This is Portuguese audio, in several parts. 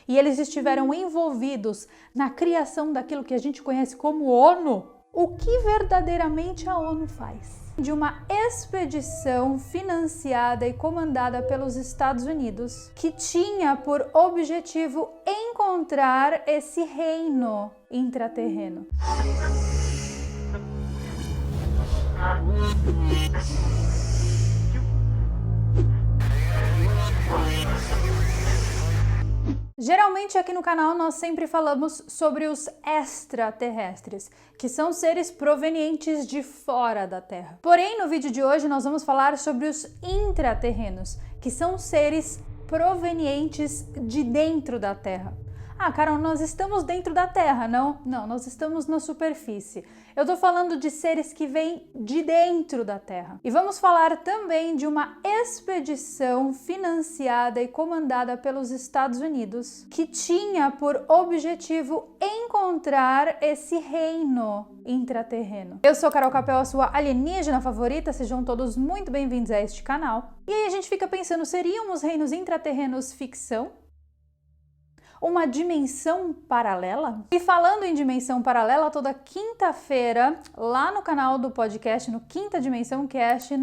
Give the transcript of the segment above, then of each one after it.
e eles estiveram envolvidos na criação daquilo que a gente conhece como ONU, o que verdadeiramente a ONU faz? De uma expedição financiada e comandada pelos Estados Unidos, que tinha por objetivo encontrar esse reino intraterreno. Geralmente aqui no canal nós sempre falamos sobre os extraterrestres, que são seres provenientes de fora da Terra. Porém, no vídeo de hoje nós vamos falar sobre os intraterrenos, que são seres provenientes de dentro da Terra. Ah, Carol, nós estamos dentro da Terra, não? Não, nós estamos na superfície. Eu tô falando de seres que vêm de dentro da Terra. E vamos falar também de uma expedição financiada e comandada pelos Estados Unidos, que tinha por objetivo encontrar esse reino intraterreno. Eu sou Carol Capel, a sua alienígena favorita, sejam todos muito bem-vindos a este canal. E aí a gente fica pensando, seriam os reinos intraterrenos ficção? Uma dimensão paralela? E falando em dimensão paralela, toda quinta-feira, lá no canal do podcast, no Quinta Dimensão Cast,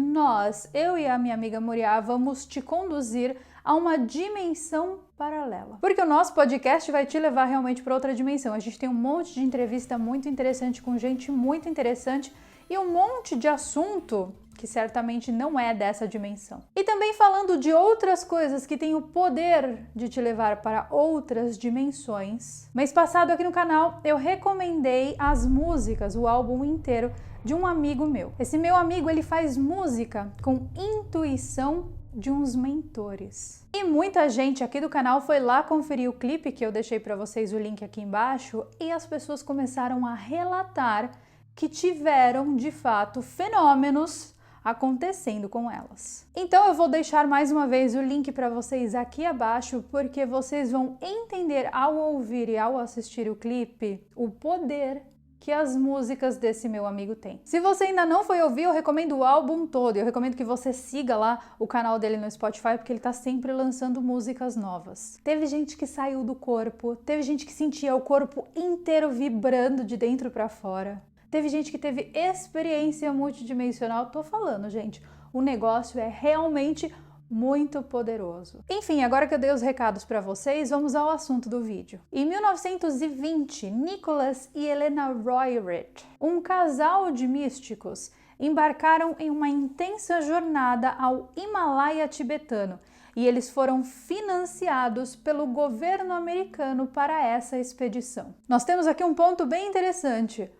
eu e a minha amiga Muriá, vamos te conduzir a uma dimensão paralela. Porque o nosso podcast vai te levar realmente para outra dimensão. A gente tem um monte de entrevista muito interessante com gente muito interessante e um monte de assunto que certamente não é dessa dimensão. E também falando de outras coisas que têm o poder de te levar para outras dimensões. Mês passado aqui no canal eu recomendei as músicas, o álbum inteiro de um amigo meu. Esse meu amigo, ele faz música com intuição de uns mentores. E muita gente aqui do canal foi lá conferir o clipe, que eu deixei para vocês o link aqui embaixo, e as pessoas começaram a relatar que tiveram de fato fenômenos acontecendo com elas. Então eu vou deixar mais uma vez o link para vocês aqui abaixo, porque vocês vão entender ao ouvir e ao assistir o clipe o poder que as músicas desse meu amigo têm. Se você ainda não foi ouvir, eu recomendo o álbum todo. Eu recomendo que você siga lá o canal dele no Spotify, porque ele tá sempre lançando músicas novas. Teve gente que saiu do corpo, teve gente que sentia o corpo inteiro vibrando de dentro para fora. Teve gente que teve experiência multidimensional. Tô falando, gente, o negócio é realmente muito poderoso. Enfim, agora que eu dei os recados para vocês, vamos ao assunto do vídeo. Em 1920, Nicholas e Elena Roerich, um casal de místicos, embarcaram em uma intensa jornada ao Himalaia tibetano e eles foram financiados pelo governo americano para essa expedição. Nós temos aqui um ponto bem interessante.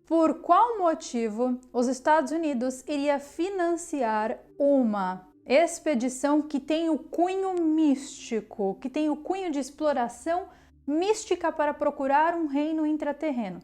Por qual motivo os Estados Unidos iria financiar uma expedição que tem o cunho místico, que tem o cunho de exploração mística para procurar um reino intraterreno?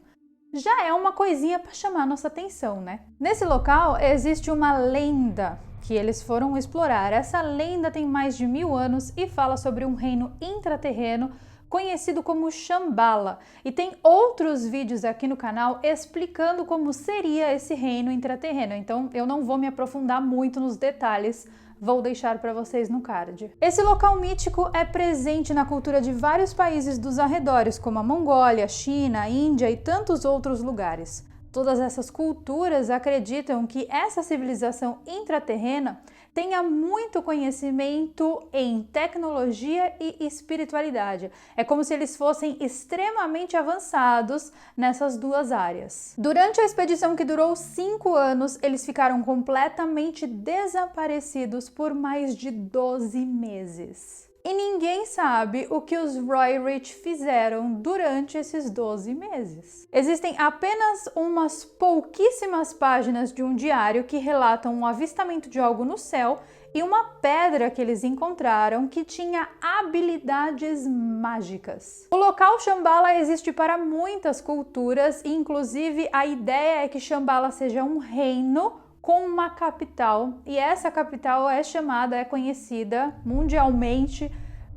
Já é uma coisinha para chamar nossa atenção, né? Nesse local existe uma lenda que eles foram explorar. Essa lenda tem mais de 1000 anos e fala sobre um reino intraterreno conhecido como Shambhala, e tem outros vídeos aqui no canal explicando como seria esse reino intraterreno, então eu não vou me aprofundar muito nos detalhes, vou deixar para vocês no card. Esse local mítico é presente na cultura de vários países dos arredores, como a Mongólia, China, Índia e tantos outros lugares. Todas essas culturas acreditam que essa civilização intraterrena tenha muito conhecimento em tecnologia e espiritualidade. É como se eles fossem extremamente avançados nessas duas áreas. Durante a expedição, que durou 5 anos, eles ficaram completamente desaparecidos por mais de 12 meses. E ninguém sabe o que os Roerich fizeram durante esses 12 meses. Existem apenas umas pouquíssimas páginas de um diário que relatam um avistamento de algo no céu e uma pedra que eles encontraram que tinha habilidades mágicas. O local Shambhala existe para muitas culturas e inclusive a ideia é que Shambhala seja um reino com uma capital, e essa capital é conhecida mundialmente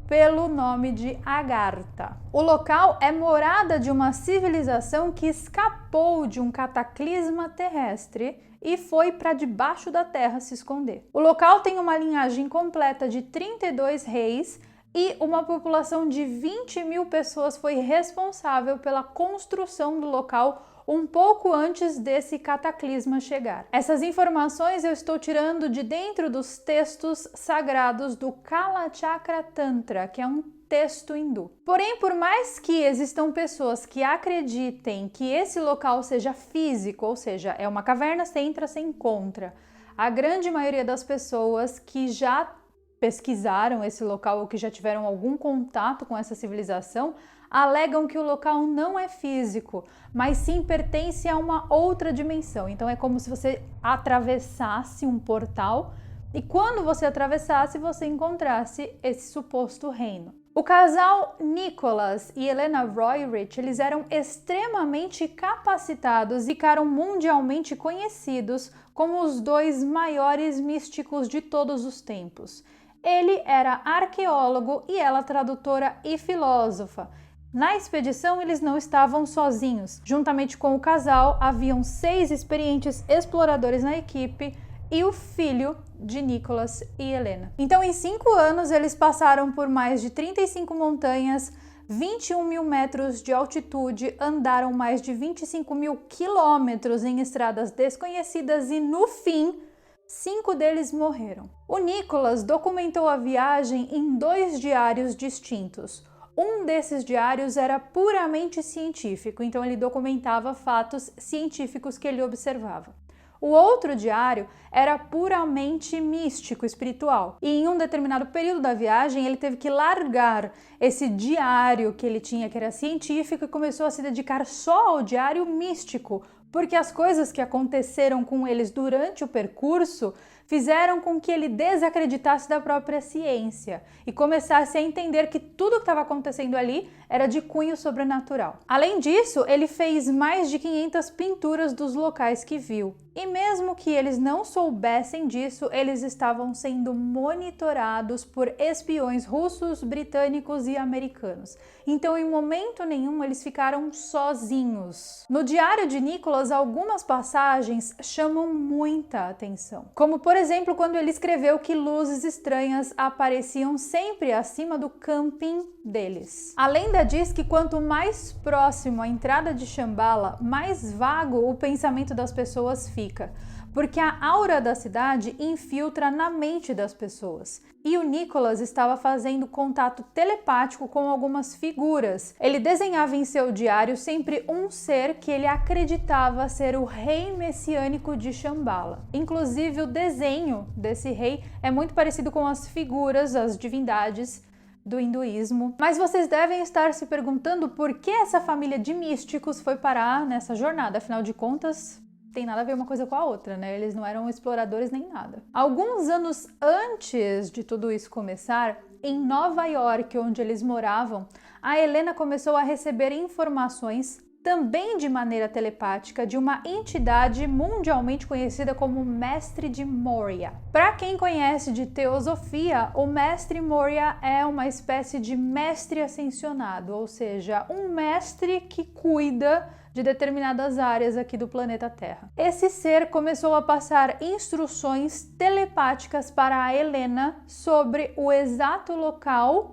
pelo nome de Agartha. O local é morada de uma civilização que escapou de um cataclisma terrestre e foi para debaixo da terra se esconder. O local tem uma linhagem completa de 32 reis e uma população de 20 mil pessoas foi responsável pela construção do local um pouco antes desse cataclisma chegar. Essas informações eu estou tirando de dentro dos textos sagrados do Kalachakra Tantra, que é um texto hindu. Porém, por mais que existam pessoas que acreditem que esse local seja físico, ou seja, é uma caverna, você entra, você encontra, a grande maioria das pessoas que já pesquisaram esse local ou que já tiveram algum contato com essa civilização alegam que o local não é físico, mas sim pertence a uma outra dimensão. Então é como se você atravessasse um portal e quando você atravessasse, você encontrasse esse suposto reino. O casal Nicholas e Helena Roerich, eles eram extremamente capacitados e ficaram mundialmente conhecidos como os dois maiores místicos de todos os tempos. Ele era arqueólogo e ela tradutora e filósofa. Na expedição, eles não estavam sozinhos. Juntamente com o casal, haviam 6 experientes exploradores na equipe e o filho de Nicholas e Helena. Então, em 5 anos, eles passaram por mais de 35 montanhas, 21 mil metros de altitude, andaram mais de 25 mil quilômetros em estradas desconhecidas e, no fim, 5 deles morreram. O Nicholas documentou a viagem em 2 diários distintos. Um desses diários era puramente científico, então ele documentava fatos científicos que ele observava. O outro diário era puramente místico, espiritual. E em um determinado período da viagem, ele teve que largar esse diário que ele tinha, que era científico, e começou a se dedicar só ao diário místico, porque as coisas que aconteceram com eles durante o percurso fizeram com que ele desacreditasse da própria ciência e começasse a entender que tudo que estava acontecendo ali era de cunho sobrenatural. Além disso, ele fez mais de 500 pinturas dos locais que viu. E mesmo que eles não soubessem disso, eles estavam sendo monitorados por espiões russos, britânicos e americanos. Então, em momento nenhum, eles ficaram sozinhos. No diário de Nicholas, algumas passagens chamam muita atenção. Como, por exemplo, quando ele escreveu que luzes estranhas apareciam sempre acima do camping deles. A lenda diz que quanto mais próximo à entrada de Shambhala, mais vago o pensamento das pessoas fica, porque a aura da cidade infiltra na mente das pessoas. E o Nicholas estava fazendo contato telepático com algumas figuras. Ele desenhava em seu diário sempre um ser que ele acreditava ser o rei messiânico de Shambhala. Inclusive, o desenho desse rei é muito parecido com as figuras, as divindades do hinduísmo. Mas vocês devem estar se perguntando por que essa família de místicos foi parar nessa jornada. Afinal de contas, tem nada a ver uma coisa com a outra, né? Eles não eram exploradores nem nada. Alguns anos antes de tudo isso começar, em Nova York, onde eles moravam, a Helena começou a receber informações também de maneira telepática, de uma entidade mundialmente conhecida como Mestre de Moria. Para quem conhece de teosofia, o Mestre Moria é uma espécie de mestre ascensionado, ou seja, um mestre que cuida de determinadas áreas aqui do planeta Terra. Esse ser começou a passar instruções telepáticas para a Helena sobre o exato local,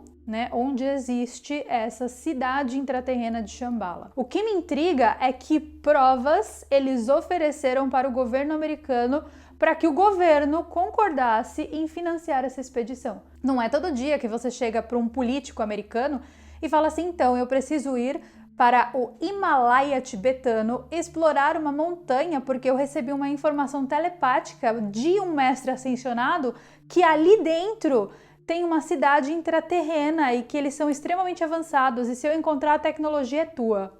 onde existe essa cidade intraterrena de Shambhala. O que me intriga é que provas eles ofereceram para o governo americano para que o governo concordasse em financiar essa expedição. Não é todo dia que você chega para um político americano e fala assim, então, eu preciso ir para o Himalaia tibetano explorar uma montanha porque eu recebi uma informação telepática de um mestre ascensionado que ali dentro tem uma cidade intraterrena e que eles são extremamente avançados e se eu encontrar a tecnologia é tua.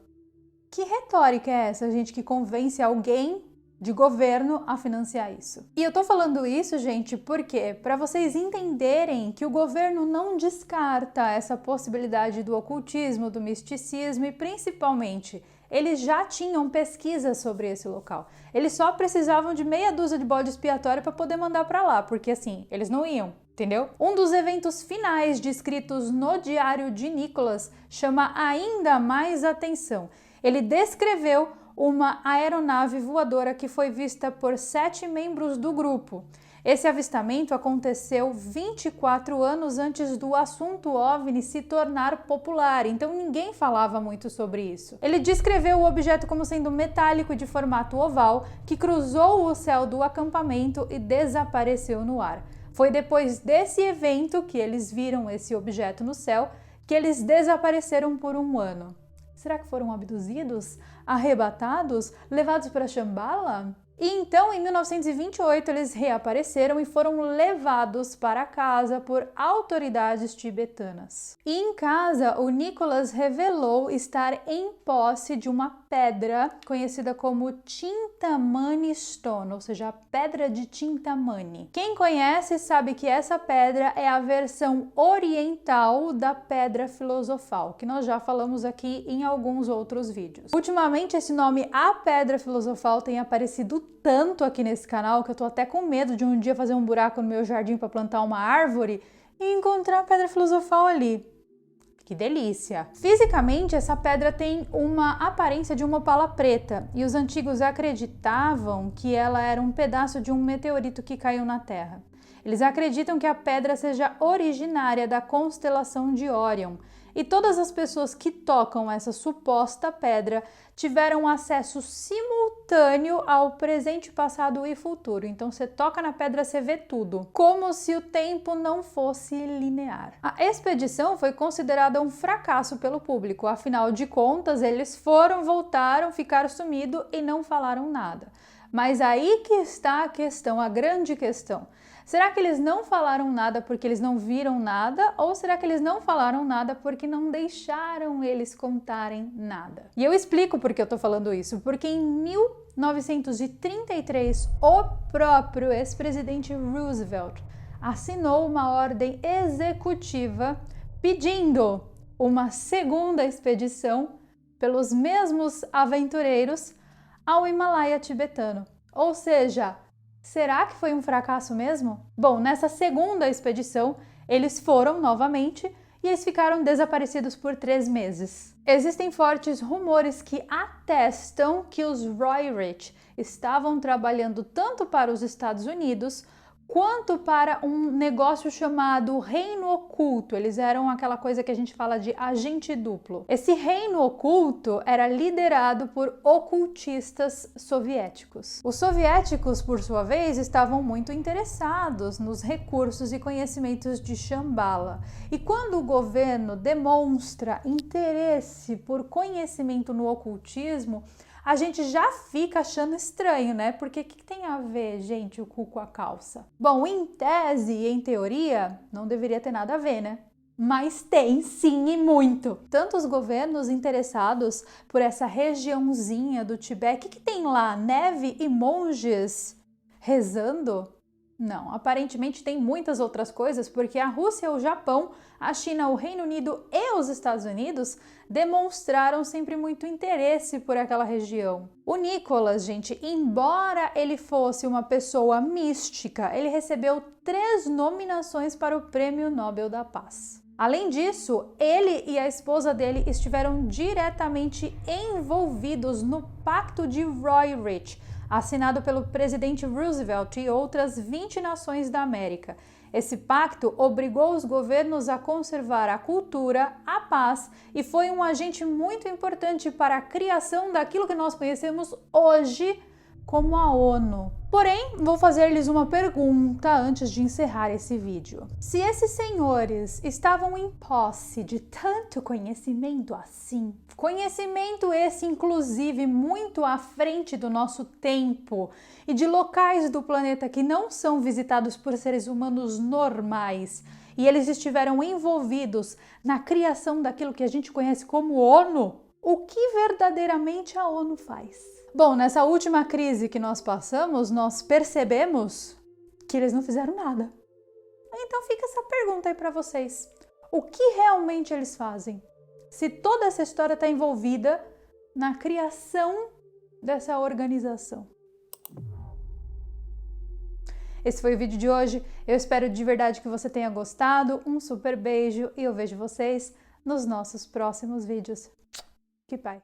Que retórica é essa, gente, que convence alguém de governo a financiar isso? E eu tô falando isso, gente, porque para vocês entenderem que o governo não descarta essa possibilidade do ocultismo, do misticismo e principalmente eles já tinham pesquisas sobre esse local. Eles só precisavam de meia dúzia de bode expiatório para poder mandar para lá, porque assim, eles não iam. Entendeu? Um dos eventos finais descritos no diário de Nicholas chama ainda mais atenção. Ele descreveu uma aeronave voadora que foi vista por 7 membros do grupo. Esse avistamento aconteceu 24 anos antes do assunto OVNI se tornar popular, então ninguém falava muito sobre isso. Ele descreveu o objeto como sendo metálico e de formato oval, que cruzou o céu do acampamento e desapareceu no ar. Foi depois desse evento que eles viram esse objeto no céu, que eles desapareceram por um ano. Será que foram abduzidos? Arrebatados? Levados para Shambhala? E então, em 1928, eles reapareceram e foram levados para casa por autoridades tibetanas. E em casa, o Nicholas revelou estar em posse de uma pedra conhecida como Chintamani Stone, ou seja, a pedra de Chintamani. Quem conhece sabe que essa pedra é a versão oriental da pedra filosofal, que nós já falamos aqui em alguns outros vídeos. Ultimamente, esse nome, a pedra filosofal, tem aparecido tanto aqui nesse canal que eu tô até com medo de um dia fazer um buraco no meu jardim para plantar uma árvore e encontrar a pedra filosofal ali. Que delícia! Fisicamente, essa pedra tem uma aparência de uma opala preta e os antigos acreditavam que ela era um pedaço de um meteorito que caiu na Terra. Eles acreditam que a pedra seja originária da constelação de Órion, e todas as pessoas que tocam essa suposta pedra tiveram acesso simultâneo ao presente, passado e futuro. Então você toca na pedra, você vê tudo, como se o tempo não fosse linear. A expedição foi considerada um fracasso pelo público, afinal de contas eles foram, voltaram, ficaram sumidos e não falaram nada. Mas aí que está a questão, a grande questão. Será que eles não falaram nada porque eles não viram nada? Ou será que eles não falaram nada porque não deixaram eles contarem nada? E eu explico por que eu tô falando isso. Porque em 1933, o próprio ex-presidente Roosevelt assinou uma ordem executiva pedindo uma segunda expedição pelos mesmos aventureiros ao Himalaia tibetano. Ou seja, será que foi um fracasso mesmo? Bom, nessa segunda expedição, eles foram novamente e eles ficaram desaparecidos por 3 meses. Existem fortes rumores que atestam que os Roerich estavam trabalhando tanto para os Estados Unidos quanto para um negócio chamado Reino Oculto. Eles eram aquela coisa que a gente fala de agente duplo. Esse Reino Oculto era liderado por ocultistas soviéticos. Os soviéticos, por sua vez, estavam muito interessados nos recursos e conhecimentos de Shambhala. E quando o governo demonstra interesse por conhecimento no ocultismo, a gente já fica achando estranho, né? Porque o que tem a ver, gente, o cu com a calça? Bom, em tese e em teoria, não deveria ter nada a ver, né? Mas tem sim, e muito. Tanto os governos interessados por essa regiãozinha do Tibete, o que tem lá? Neve e monges rezando? Não, aparentemente tem muitas outras coisas, porque a Rússia, o Japão, a China, o Reino Unido e os Estados Unidos demonstraram sempre muito interesse por aquela região. O Nicholas, gente, embora ele fosse uma pessoa mística, ele recebeu 3 nominações para o Prêmio Nobel da Paz. Além disso, ele e a esposa dele estiveram diretamente envolvidos no Pacto de Roerich, assinado pelo presidente Roosevelt e outras 20 nações da América. Esse pacto obrigou os governos a conservar a cultura, a paz e foi um agente muito importante para a criação daquilo que nós conhecemos hoje como a ONU. Porém, vou fazer-lhes uma pergunta antes de encerrar esse vídeo. Se esses senhores estavam em posse de tanto conhecimento assim, conhecimento esse inclusive muito à frente do nosso tempo e de locais do planeta que não são visitados por seres humanos normais, e eles estiveram envolvidos na criação daquilo que a gente conhece como ONU, o que verdadeiramente a ONU faz? Bom, nessa última crise que nós passamos, nós percebemos que eles não fizeram nada. Então fica essa pergunta aí para vocês. O que realmente eles fazem? Se toda essa história está envolvida na criação dessa organização. Esse foi o vídeo de hoje. Eu espero de verdade que você tenha gostado. Um super beijo e eu vejo vocês nos nossos próximos vídeos. Que pai!